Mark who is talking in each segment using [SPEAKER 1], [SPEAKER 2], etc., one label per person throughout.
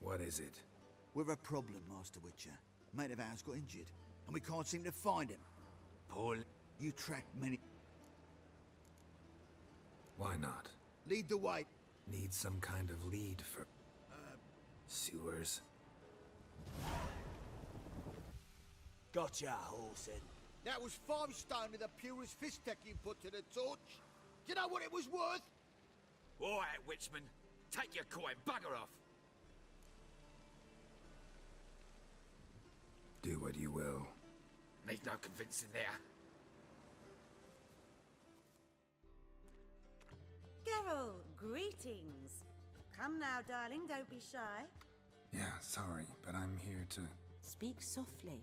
[SPEAKER 1] What is it?
[SPEAKER 2] We've a problem, Master Witcher. Mate of ours got injured, and we can't seem to find him.
[SPEAKER 1] Paul?
[SPEAKER 2] You tracked many...
[SPEAKER 1] Why not?
[SPEAKER 2] Lead the way.
[SPEAKER 1] Need some kind of lead for... sewers.
[SPEAKER 3] Gotcha, Horson.
[SPEAKER 2] That was 5 stone of the purest fist tech you put to the torch. Do you know what it was worth?
[SPEAKER 4] All right, Witchman. Take your coin, bugger off.
[SPEAKER 1] Do what you will.
[SPEAKER 4] Need no convincing there.
[SPEAKER 5] Geralt, greetings. Come now, darling, don't be shy.
[SPEAKER 1] Yeah, sorry, but I'm here to...
[SPEAKER 6] Speak softly.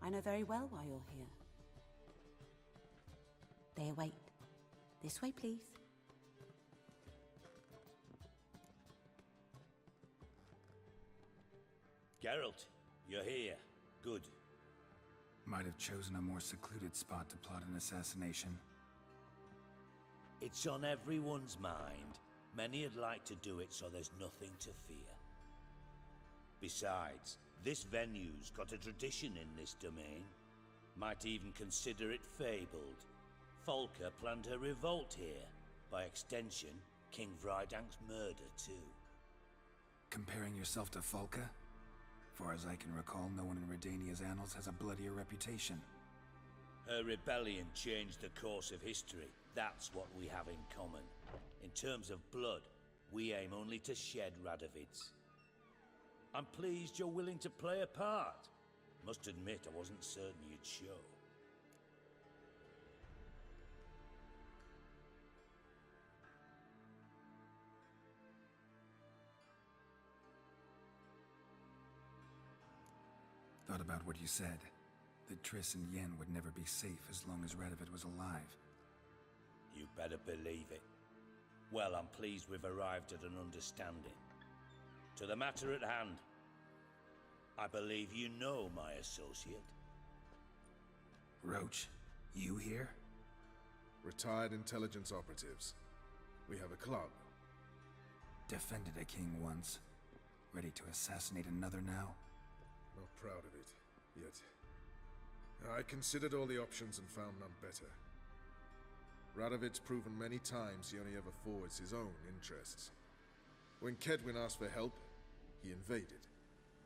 [SPEAKER 6] I know very well why you're here. They await. This way, please.
[SPEAKER 3] Geralt, you're here. Good.
[SPEAKER 1] Might have chosen a more secluded spot to plot an assassination.
[SPEAKER 3] It's on everyone's mind. Many would like to do it so there's nothing to fear. Besides, this venue's got a tradition in this domain. Might even consider it fabled. Folka planned her revolt here. By extension, King Vrydank's murder too.
[SPEAKER 1] Comparing yourself to Folka? Far as I can recall, no one in Redania's annals has a bloodier reputation.
[SPEAKER 3] Her rebellion changed the course of history. That's what we have in common. In terms of blood, we aim only to shed Radovid's. I'm pleased you're willing to play a part. Must admit, I wasn't certain you'd show.
[SPEAKER 1] Thought about what you said. That Triss and Yen would never be safe as long as Radovid was alive.
[SPEAKER 3] You better believe it. Well, I'm pleased we've arrived at an understanding. To the matter at hand. I believe you know my associate.
[SPEAKER 1] Roach, you here?
[SPEAKER 7] Retired intelligence operatives. We have a club.
[SPEAKER 1] Defended a king once. Ready to assassinate another now?
[SPEAKER 7] Not proud of it, yet. I considered all the options and found none better. Radovid's proven many times he only ever forwards his own interests. When Kedwin asked for help, he invaded.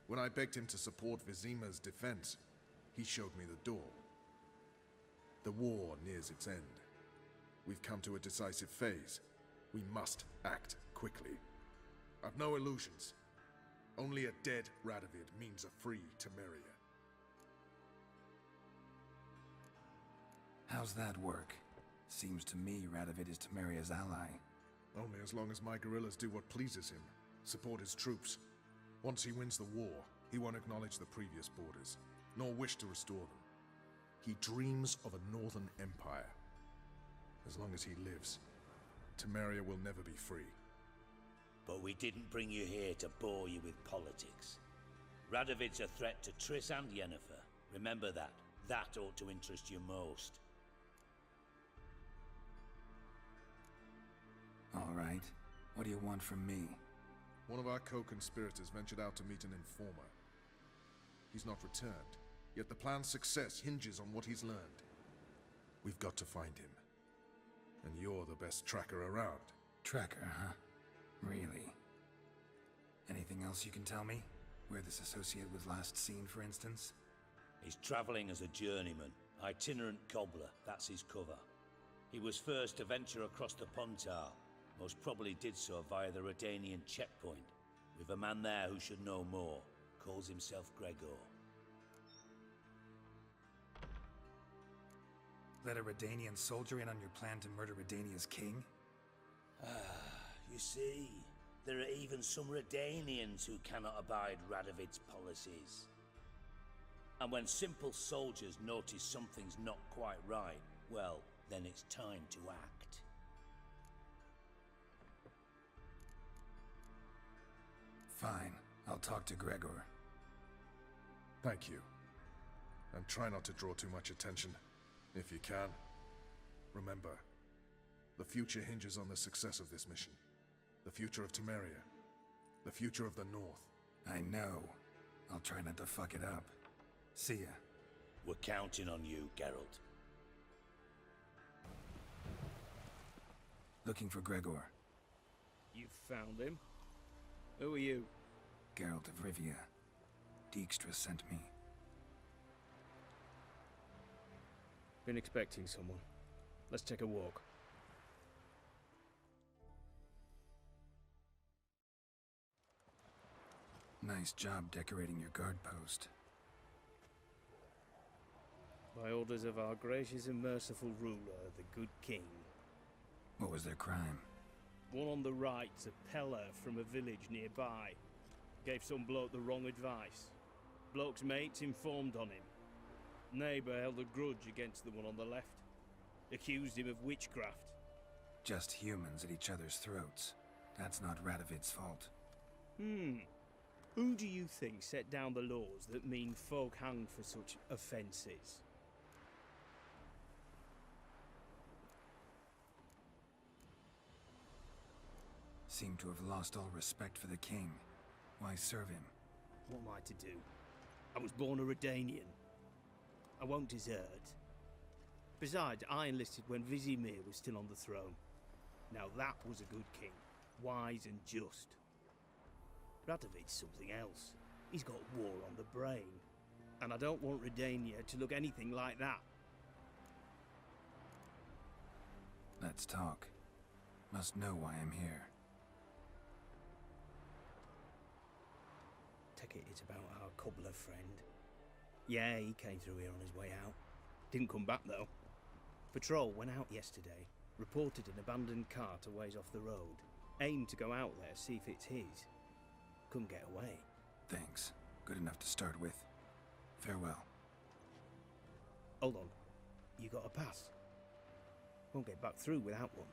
[SPEAKER 7] When I begged him to support Vizima's defense, he showed me the door. The war nears its end. We've come to a decisive phase. We must act quickly. I've no illusions. Only a dead Radovid means a free Temeria.
[SPEAKER 1] How's that work? Seems to me Radovid is Temeria's ally.
[SPEAKER 7] Only as long as my guerrillas do what pleases him, support his troops. Once he wins the war, he won't acknowledge the previous borders, nor wish to restore them. He dreams of a northern empire. As long as he lives, Temeria will never be free.
[SPEAKER 3] But we didn't bring you here to bore you with politics. Radovid's a threat to Triss and Yennefer. Remember that. That ought to interest you most.
[SPEAKER 1] All right. What do you want from me?
[SPEAKER 7] One of our co-conspirators ventured out to meet an informer. He's not returned, yet the plan's success hinges on what he's learned. We've got to find him. And you're the best tracker around.
[SPEAKER 1] Tracker, huh? Really? Anything else you can tell me? Where this associate was last seen, for instance?
[SPEAKER 3] He's traveling as a journeyman, itinerant cobbler, that's his cover. He was first to venture across the Pontar, most probably did so via the Redanian checkpoint. We've a man there who should know more, calls himself Gregor.
[SPEAKER 1] Let a Redanian soldier in on your plan to murder Redania's king?
[SPEAKER 3] You see, there are even some Redanians who cannot abide Radovid's policies. And when simple soldiers notice something's not quite right, well, then it's time to act.
[SPEAKER 1] Fine. I'll talk to Gregor.
[SPEAKER 7] Thank you. And try not to draw too much attention, if you can. Remember, the future hinges on the success of this mission. The future of Temeria. The future of the North.
[SPEAKER 1] I know. I'll try not to fuck it up. See ya.
[SPEAKER 3] We're counting on you, Geralt.
[SPEAKER 1] Looking for Gregor.
[SPEAKER 8] You found him? Who are you?
[SPEAKER 1] Geralt of Rivia. Dijkstra sent me.
[SPEAKER 8] Been expecting someone. Let's take a walk.
[SPEAKER 1] Nice job decorating your guard post.
[SPEAKER 8] By orders of our gracious and merciful ruler, the good king.
[SPEAKER 1] What was their crime?
[SPEAKER 8] One on the right's a peller from a village nearby. Gave some bloke the wrong advice. Bloke's mates informed on him. Neighbour held a grudge against the one on the left. Accused him of witchcraft.
[SPEAKER 1] Just humans at each other's throats. That's not Radovid's fault.
[SPEAKER 8] Who do you think set down the laws that mean folk hanged for such offences?
[SPEAKER 1] Seem to have lost all respect for the king. Why serve him?
[SPEAKER 8] What am I to do? I was born a Redanian. I won't desert. Besides, I enlisted when Vizimir was still on the throne. Now that was a good king. Wise and just. Radovid's something else. He's got war on the brain. And I don't want Redania to look anything like that.
[SPEAKER 1] Let's talk. Must know why I'm here.
[SPEAKER 8] Take it it's about our cobbler friend. Yeah, he came through here on his way out. Didn't come back though. Patrol went out yesterday. Reported an abandoned cart a ways off the road. Aimed to go out there, see if it's his. Couldn't get away.
[SPEAKER 1] Thanks. Good enough to start with. Farewell.
[SPEAKER 8] Hold on. You got a pass? Won't get back through without one.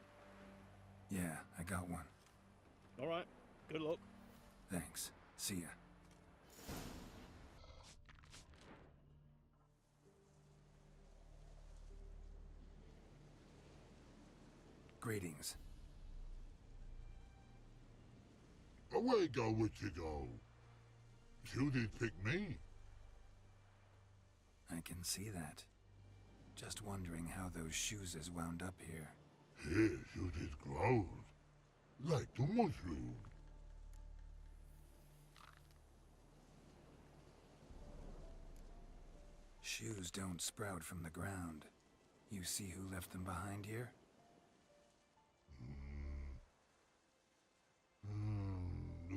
[SPEAKER 1] Yeah, I got one.
[SPEAKER 8] Alright. Good luck.
[SPEAKER 1] Thanks. See ya. Greetings.
[SPEAKER 9] Away go, would you go? You did pick me.
[SPEAKER 1] I can see that. Just wondering how those shoes has wound up here.
[SPEAKER 9] Here you did grow. Like the mushroom.
[SPEAKER 1] Shoes don't sprout from the ground. You see who left them behind here?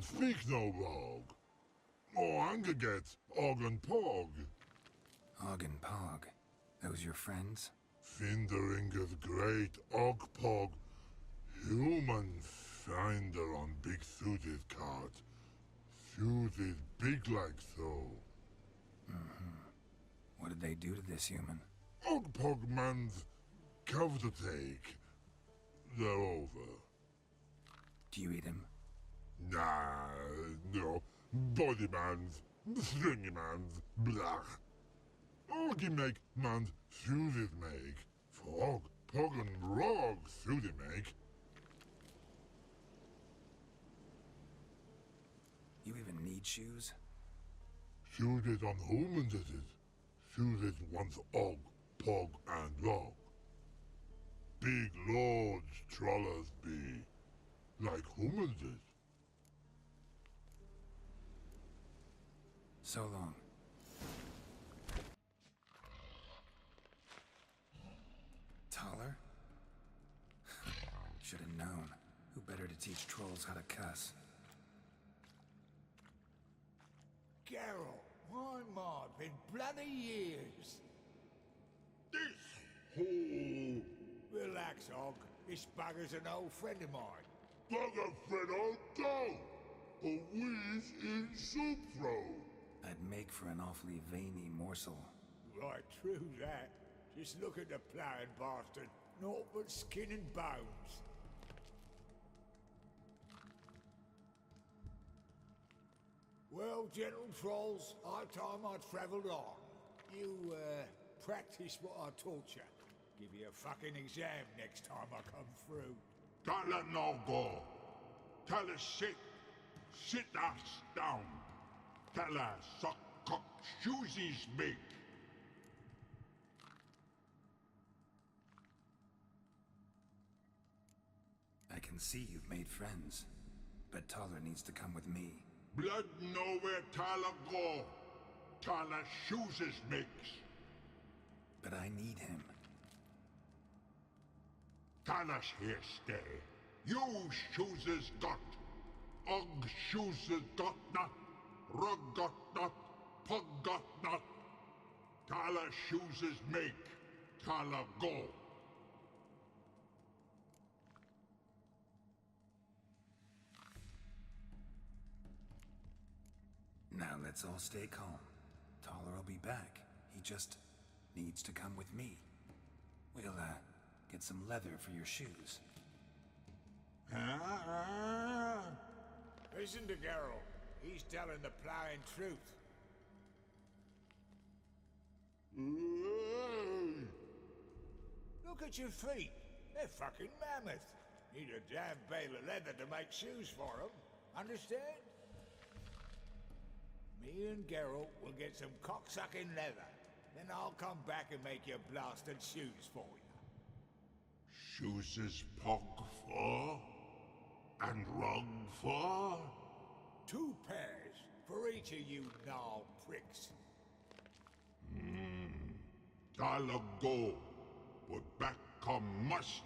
[SPEAKER 9] Speak no rogue. Oh, anger gets Og and Pog.
[SPEAKER 1] Og and Pog. Those your friends?
[SPEAKER 9] Finderinger's great Og Pog. Human finder on big suited cart. Suited big like so.
[SPEAKER 1] What did they do to this human?
[SPEAKER 9] Og Pog man's cover to take. They're over.
[SPEAKER 1] Do you eat him?
[SPEAKER 9] Nah, no. Body man's, stringy man's, blah. Oggy make man's suited make. Frog, Pog and Rog suited make.
[SPEAKER 1] You even need shoes?
[SPEAKER 9] Suited on humans it is. Suited once Og, Pog and Rog. Big lords trollers be. Like humans is.
[SPEAKER 1] So long. Taller? Should have known. Who better to teach trolls how to cuss?
[SPEAKER 2] Geralt, my mod, been bloody years.
[SPEAKER 9] This whole
[SPEAKER 2] Relax, Og. This bugger's an old friend of mine.
[SPEAKER 9] bugger friend I'll go. A wheeze in soup throw.
[SPEAKER 1] I'd make for an awfully veiny morsel.
[SPEAKER 2] Right, true that. Just look at the ploughing bastard. Naught but skin and bones. Well, gentle trolls, high time I travelled on. You, practice what I taught you. Give you a fucking exam next time I come through.
[SPEAKER 9] Don't let no go. Tell us shit. sit us down. Tell us suck cock shoesies make.
[SPEAKER 1] I can see you've made friends, but Taller needs to come with me.
[SPEAKER 9] Blood nowhere Tala go. Tala shoeses makes.
[SPEAKER 1] But I need him.
[SPEAKER 9] Tala's here stay. You shoeses got. Og shoeses got not. Rug got not. Pug got not. Tala shoeses make. Tala go.
[SPEAKER 1] Now let's all stay calm. Taller will be back. He just needs to come with me. We'll, get some leather for your shoes.
[SPEAKER 2] Listen to Geralt. He's telling the plowing truth. Look at your feet. They're fucking mammoth. Need a damn bale of leather to make shoes for them. Understand? Me and Geralt will get some cocksucking leather. Then I'll come back and make your blasted shoes for you.
[SPEAKER 9] Shoeses pog for? And rug for?
[SPEAKER 2] 2 pairs for each of you gnarled pricks.
[SPEAKER 9] Tala go. But back come must.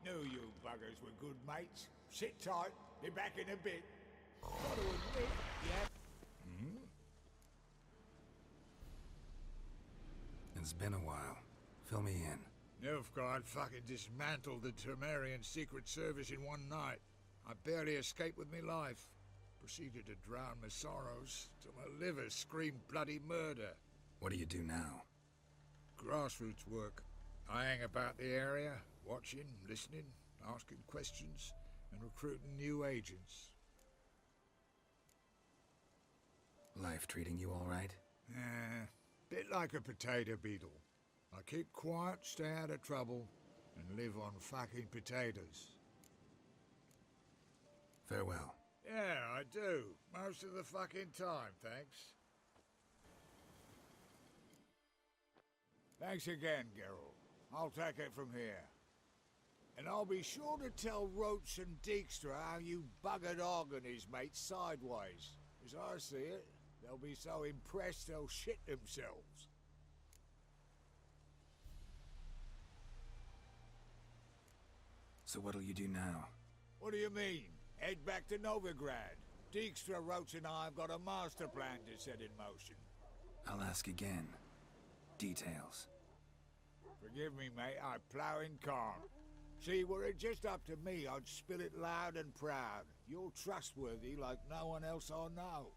[SPEAKER 2] Knew you buggers were good mates. Sit tight. Be back in a bit. Gotta admit, yeah.
[SPEAKER 1] It's been a while. Fill me in.
[SPEAKER 2] Nilfgaard fucking dismantled the Temerian Secret Service in one night. I barely escaped with my life. Proceeded to drown my sorrows till my liver screamed bloody murder.
[SPEAKER 1] What do you do now?
[SPEAKER 2] Grassroots work. I hang about the area, watching, listening, asking questions, and recruiting new agents.
[SPEAKER 1] Life treating you all right?
[SPEAKER 2] Bit like a potato beetle. I keep quiet, stay out of trouble, and live on fucking potatoes.
[SPEAKER 1] Farewell.
[SPEAKER 2] Yeah, I do. Most of the fucking time, thanks. Thanks again, Geralt. I'll take it from here. And I'll be sure to tell Roach and Dijkstra how you buggered Og and his mates sideways. As I see it, they'll be so impressed they'll shit themselves.
[SPEAKER 1] So what'll you do now?
[SPEAKER 2] What do you mean? Head back to Novigrad. Dijkstra, Roach and I have got a master plan to set in motion.
[SPEAKER 1] I'll ask again. Details.
[SPEAKER 2] Forgive me, mate, I plough in calm. See, were it just up to me, I'd spill it loud and proud. You're trustworthy like no one else I know.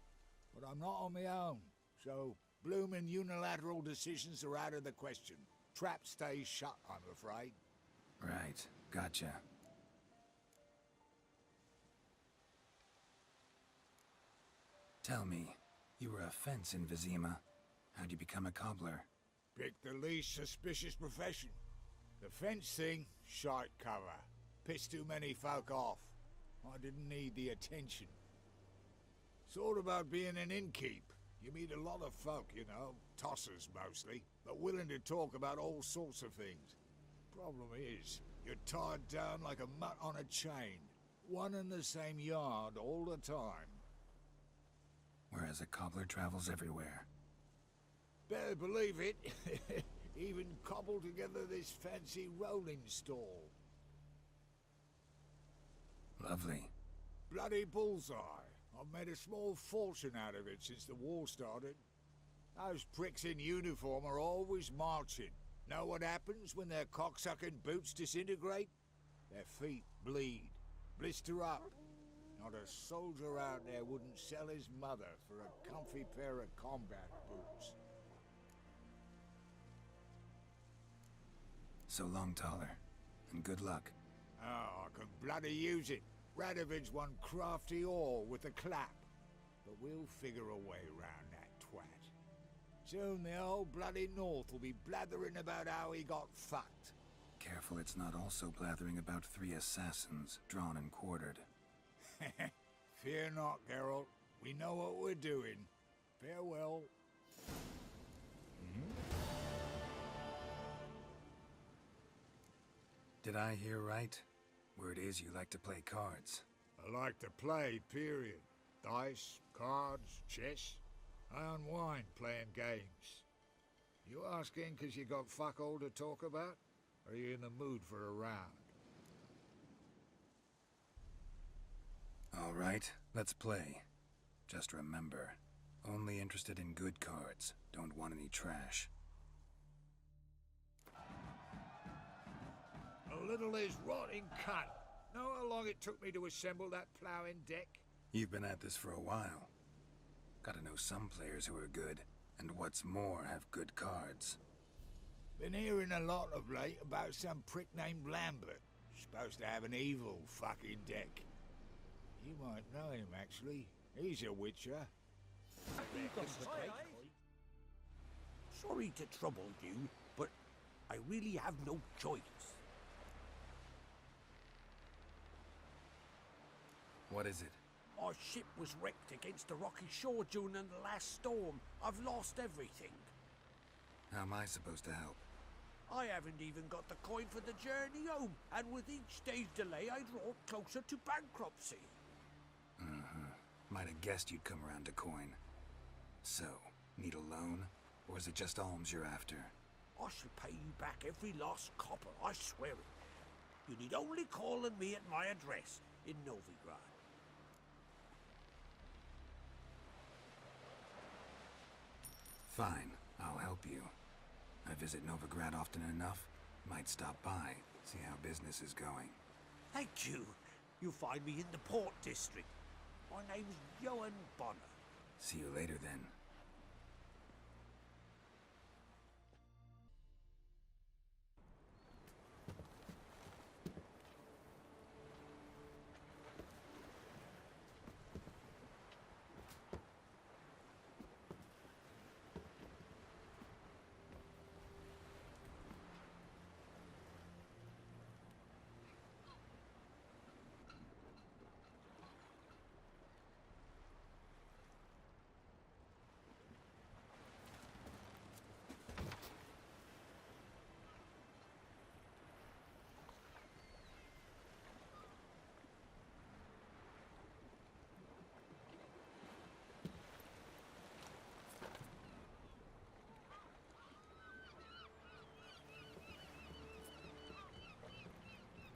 [SPEAKER 2] But I'm not on my own, so bloomin' unilateral decisions are out of the question. Trap stays shut, I'm afraid.
[SPEAKER 1] Right, gotcha. Tell me, you were a fence in Vizima. How'd you become a cobbler?
[SPEAKER 2] Pick the least suspicious profession. The fence thing, shite cover. Pissed too many folk off. I didn't need the attention. Sort about being an innkeep. You meet a lot of folk, you know, tossers mostly, but willing to talk about all sorts of things. Problem is, you're tied down like a mutt on a chain. One and the same yard all the time.
[SPEAKER 1] Whereas a cobbler travels everywhere.
[SPEAKER 2] Better believe it. Even cobbled together this fancy rolling stall.
[SPEAKER 1] Lovely.
[SPEAKER 2] Bloody bullseye. I've made a small fortune out of it since the war started. Those pricks in uniform are always marching. Know what happens when their cocksucking boots disintegrate? Their feet bleed, blister up. Not a soldier out there wouldn't sell his mother for a comfy pair of combat boots.
[SPEAKER 1] So long, Taller. And good luck.
[SPEAKER 2] Oh, I can bloody use it. Radovid's one crafty ore with a clap. But we'll figure a way round that twat. Soon the whole bloody North will be blathering about how he got fucked.
[SPEAKER 1] Careful it's not also blathering about 3 assassins, drawn and quartered.
[SPEAKER 2] Fear not, Geralt. We know what we're doing. Farewell.
[SPEAKER 1] Did I hear right? Word is you like to play cards.
[SPEAKER 2] I like to play, period. Dice, cards, chess. I unwind playing games. You asking 'cause you got fuck all to talk about? Or are you in the mood for a round?
[SPEAKER 1] All right, let's play. Just remember, only interested in good cards. Don't want any trash.
[SPEAKER 2] A little is rotting cunt. Know how long it took me to assemble that ploughing deck?
[SPEAKER 1] You've been at this for a while. Gotta know some players who are good, and what's more, have good cards.
[SPEAKER 2] Been hearing a lot of late about some prick named Lambert. Supposed to have an evil fucking deck. You might know him, actually. He's a witcher.
[SPEAKER 10] Sorry to trouble you, but I really have no choice.
[SPEAKER 1] What is it?
[SPEAKER 10] Our ship was wrecked against the rocky shore during the last storm. I've lost everything.
[SPEAKER 1] How am I supposed to help?
[SPEAKER 10] I haven't even got the coin for the journey home, and with each day's delay I draw closer to bankruptcy.
[SPEAKER 1] Might have guessed you'd come around to coin. So, need a loan? Or is it just alms you're after?
[SPEAKER 10] I shall pay you back every last copper, I swear it. You need only call on me at my address in Novigrad.
[SPEAKER 1] Fine, I'll help you. I visit Novigrad often enough. Might stop by, see how business is going.
[SPEAKER 10] Thank you. You'll find me in the Port District. My name's Johan Bonner.
[SPEAKER 1] See you later then.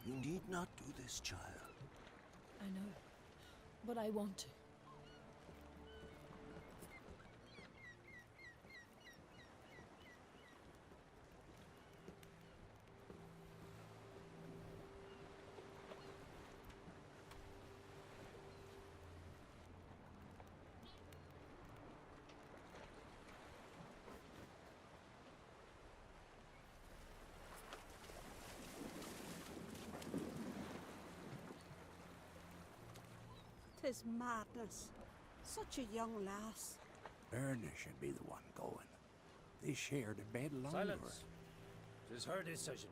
[SPEAKER 10] You need not do this, child.
[SPEAKER 11] I know, but I want to.
[SPEAKER 6] Tis madness. Such a young lass.
[SPEAKER 10] Erna should be the one going. They shared a bed longer.
[SPEAKER 3] Silence. 'Tis her decision.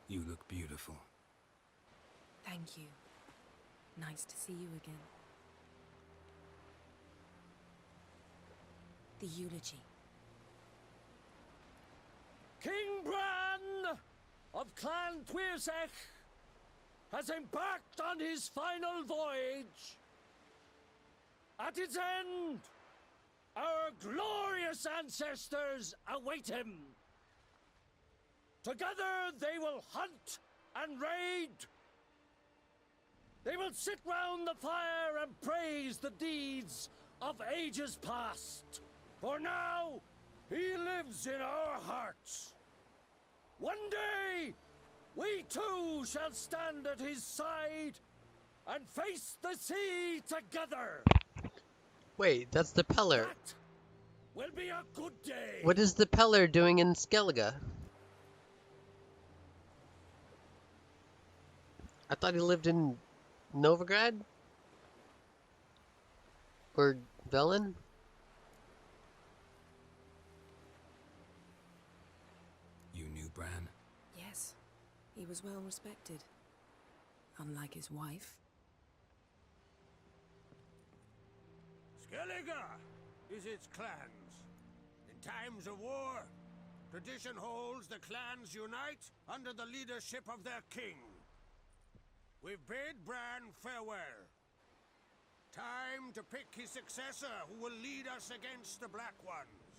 [SPEAKER 1] You look beautiful.
[SPEAKER 11] Thank you. Nice to see you again. The eulogy.
[SPEAKER 3] King Bran of Clan Tuirsech has embarked on his final voyage. At its end, our glorious ancestors await him. Together they will hunt and raid,
[SPEAKER 12] They will sit round the fire and praise the deeds of ages past. For now, he lives in our hearts. One day, we too shall stand at his side and face the sea together.
[SPEAKER 13] Wait, that's the Peller.
[SPEAKER 12] That will be a good day.
[SPEAKER 13] What is the Peller doing in Skellige? I thought he lived in Novigrad? Or Velen?
[SPEAKER 1] You knew Bran?
[SPEAKER 11] Yes, he was well respected. Unlike his wife.
[SPEAKER 10] Skellige is its clans. In times of war, tradition holds the clans unite under the leadership of their king. We've bid Bran farewell. Time to pick his successor who will lead us against the Black Ones.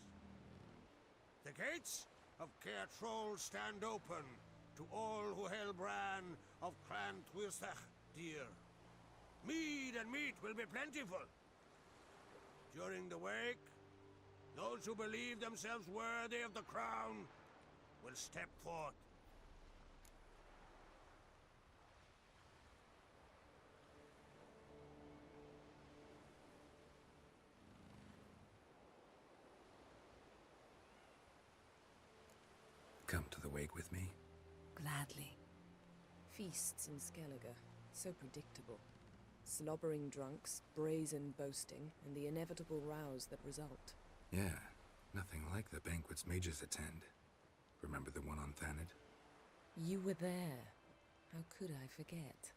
[SPEAKER 10] The gates of Caer Troll stand open to all who hail Bran of Clan Tuirsach dear. Mead and meat will be plentiful. During the wake, those who believe themselves worthy of the crown will step forth.
[SPEAKER 1] Come to the wake with me?
[SPEAKER 11] Gladly. Feasts in Skellige, so predictable. Slobbering drunks, brazen boasting, and the inevitable rows that result.
[SPEAKER 1] Yeah, nothing like the banquets mages attend. Remember the one on Thanedd?
[SPEAKER 11] You were there. How could I forget?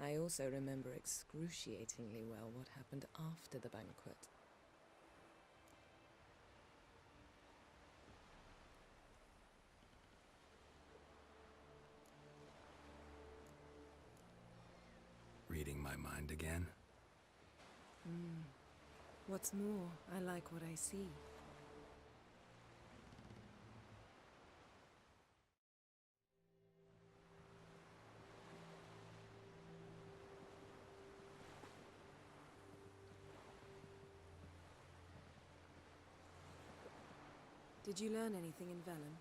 [SPEAKER 11] I also remember excruciatingly well what happened after the banquet.
[SPEAKER 1] Reading my mind again?
[SPEAKER 11] What's more, I like what I see. Did you learn anything in Velen?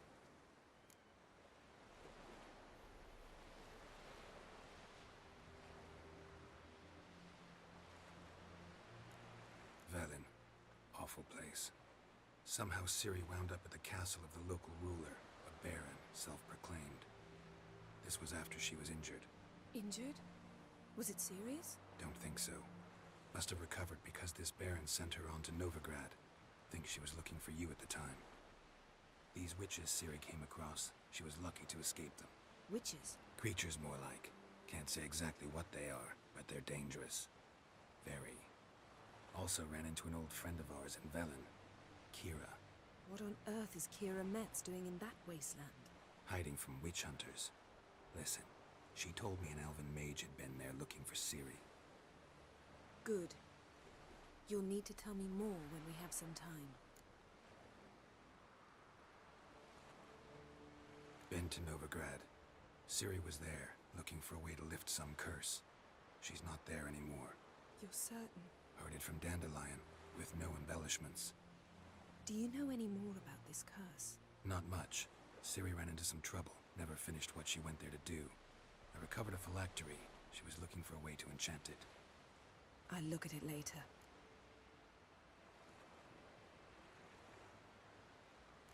[SPEAKER 1] Velen. Awful place. Somehow Ciri wound up at the castle of the local ruler, a baron, self-proclaimed. This was after she was injured.
[SPEAKER 11] Injured? Was it serious?
[SPEAKER 1] Don't think so. Must have recovered because this baron sent her on to Novigrad. Think she was looking for you at the time. These witches Ciri came across, she was lucky to escape them.
[SPEAKER 11] Witches?
[SPEAKER 1] Creatures more like. Can't say exactly what they are, but they're dangerous. Very. Also ran into an old friend of ours in Velen, Kira.
[SPEAKER 11] What on earth is Kira Metz doing in that wasteland?
[SPEAKER 1] Hiding from witch hunters. Listen, she told me an elven mage had been there looking for Ciri.
[SPEAKER 11] Good. You'll need to tell me more when we have some time.
[SPEAKER 1] Been to Novigrad. Ciri was there, looking for a way to lift some curse. She's not there anymore.
[SPEAKER 11] You're certain?
[SPEAKER 1] Heard it from Dandelion, with no embellishments.
[SPEAKER 11] Do you know any more about this curse?
[SPEAKER 1] Not much. Ciri ran into some trouble, never finished what she went there to do. I recovered a phylactery. She was looking for a way to enchant it.
[SPEAKER 11] I'll look at it later.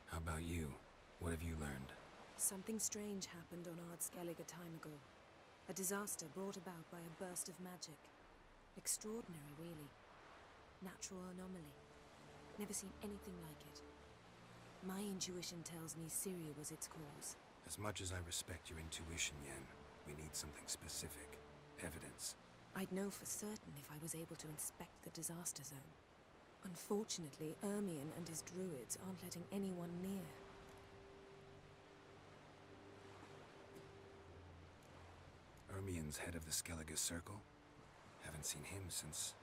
[SPEAKER 1] How about you? What have you learned?
[SPEAKER 11] Something strange happened on Ard Skellige a time ago. A disaster brought about by a burst of magic. Extraordinary, really. Natural anomaly. Never seen anything like it. My intuition tells me Ciri was its cause.
[SPEAKER 1] As much as I respect your intuition, Yen, we need something specific. Evidence.
[SPEAKER 11] I'd know for certain if I was able to inspect the disaster zone. Unfortunately, Ermion and his druids aren't letting anyone near.
[SPEAKER 1] Ermion's head of the Skellige Circle? Haven't seen him since...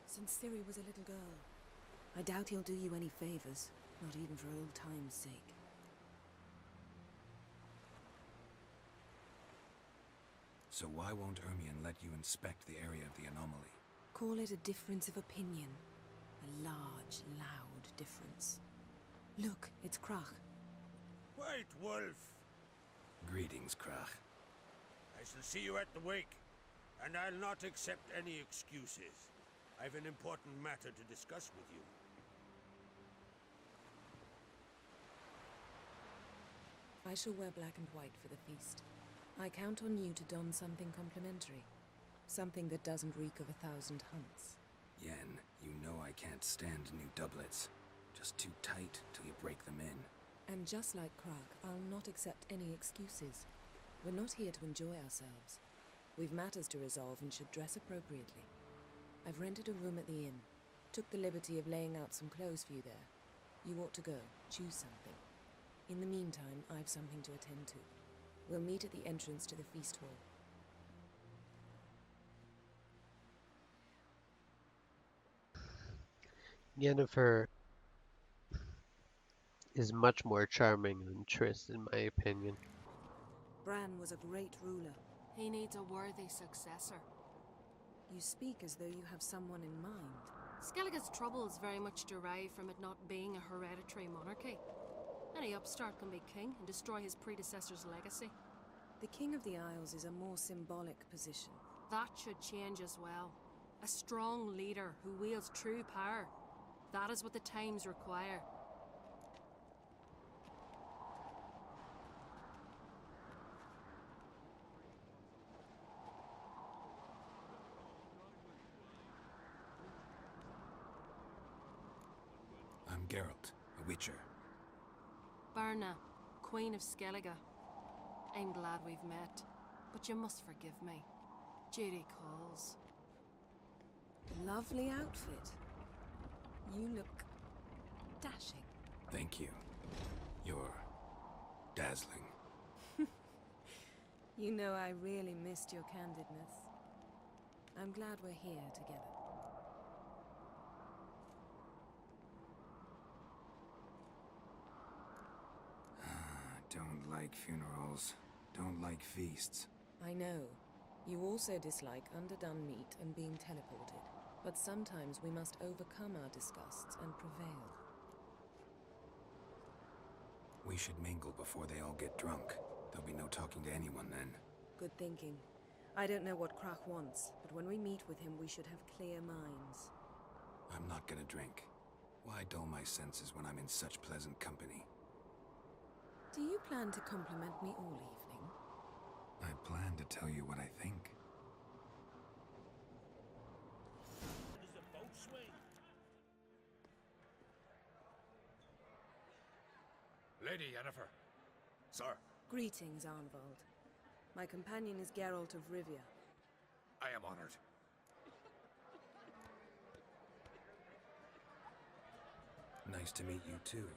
[SPEAKER 11] Since Ciri was a little girl. I doubt he'll do you any favors, not even for old time's sake.
[SPEAKER 1] So why won't Ermion let you inspect the area of the anomaly?
[SPEAKER 11] Call it a difference of opinion. A large, loud difference. Look, it's Krach.
[SPEAKER 10] White Wolf!
[SPEAKER 1] Greetings, Krach.
[SPEAKER 10] I shall see you at the wake, and I'll not accept any excuses. I've an important matter to discuss with you.
[SPEAKER 11] I shall wear black and white for the feast. I count on you to don something complimentary. Something that doesn't reek of 1,000 hunts.
[SPEAKER 1] Yen, you know I can't stand new doublets. Just too tight till you break them in.
[SPEAKER 11] And just like Krach, I'll not accept any excuses. We're not here to enjoy ourselves. We've matters to resolve and should dress appropriately. I've rented a room at the inn. Took the liberty of laying out some clothes for you there. You ought to go. Choose something. In the meantime, I've something to attend to. We'll meet at the entrance to the feast hall.
[SPEAKER 13] Yennefer is much more charming than Triss, in my opinion.
[SPEAKER 11] Bran was a great ruler.
[SPEAKER 14] He needs a worthy successor.
[SPEAKER 11] You speak as though you have someone in mind.
[SPEAKER 14] Skellige's troubles very much derive from it not being a hereditary monarchy. Any upstart can be king and destroy his predecessor's legacy.
[SPEAKER 11] The King of the Isles is a more symbolic position.
[SPEAKER 14] That should change as well. A strong leader who wields true power. That is what the times require.
[SPEAKER 1] I'm Geralt, a witcher.
[SPEAKER 14] Birna, Queen of Skellige. I'm glad we've met, but you must forgive me. Judy calls.
[SPEAKER 11] Lovely outfit. You look dashing.
[SPEAKER 1] Thank you. You're dazzling.
[SPEAKER 11] You know I really missed your candidness. I'm glad we're here together.
[SPEAKER 1] Don't like funerals. Don't like feasts.
[SPEAKER 11] I know. You also dislike underdone meat and being teleported. But sometimes we must overcome our disgusts and prevail.
[SPEAKER 1] We should mingle before they all get drunk. There'll be no talking to anyone then.
[SPEAKER 11] Good thinking. I don't know what Krach wants, but when we meet with him we should have clear minds.
[SPEAKER 1] I'm not gonna drink. Why dull my senses when I'm in such pleasant company?
[SPEAKER 11] Do you plan to compliment me all evening?
[SPEAKER 1] I plan to tell you what I think.
[SPEAKER 4] Lady Yennefer. Sir.
[SPEAKER 11] Greetings, Arnvald. My companion is Geralt of Rivia.
[SPEAKER 4] I am honored.
[SPEAKER 1] Nice to meet you too.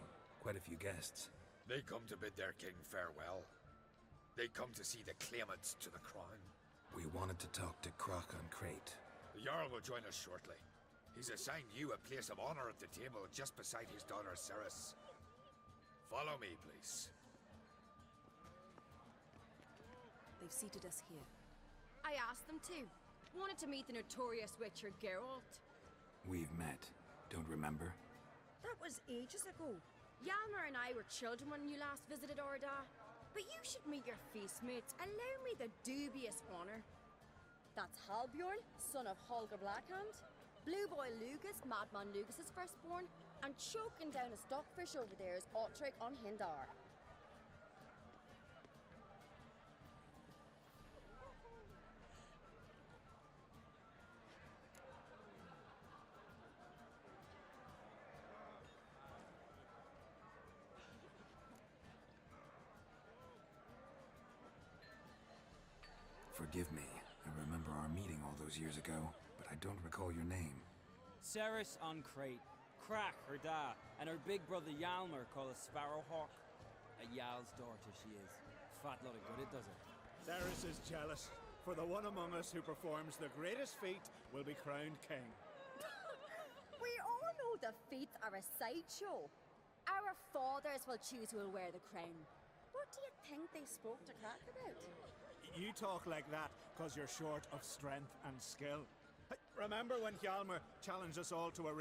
[SPEAKER 1] Quite a few guests.
[SPEAKER 4] They come to bid their king farewell. They come to see the claimants to the crown.
[SPEAKER 1] We wanted to talk to Krach on Crate.
[SPEAKER 4] The Jarl will join us shortly. He's assigned you a place of honor at the table just beside his daughter Cerys. Follow me, please.
[SPEAKER 11] They've seated us here.
[SPEAKER 15] I asked them to. Wanted to meet the notorious witcher Geralt.
[SPEAKER 1] We've met. Don't remember?
[SPEAKER 15] That was ages ago. Hjalmar and I were children when you last visited Orda. But you should meet your feast mates. Allow me the dubious honor. That's Halbjorn, son of Holger Blackhand. Blue Boy Lugus, Madman Lugus' firstborn. And choking down a stockfish over there is Otrek on Hindar.
[SPEAKER 1] Forgive me. I remember our meeting all those years ago, but I don't recall your name.
[SPEAKER 16] Cerys on Crate. Krach, her da, and her big brother Hjalmar called a Sparrowhawk. A Jarl's daughter she is. Fat lot of good it does it.
[SPEAKER 17] Cerys is jealous, for the one among us who performs the greatest feat will be crowned king.
[SPEAKER 15] We all know the feats are a sideshow. Our fathers will choose who will wear the crown. What do you think they spoke to Krach about?
[SPEAKER 17] You talk like that because you're short of strength and skill. Hey, remember when Hjalmar challenged us all to a race?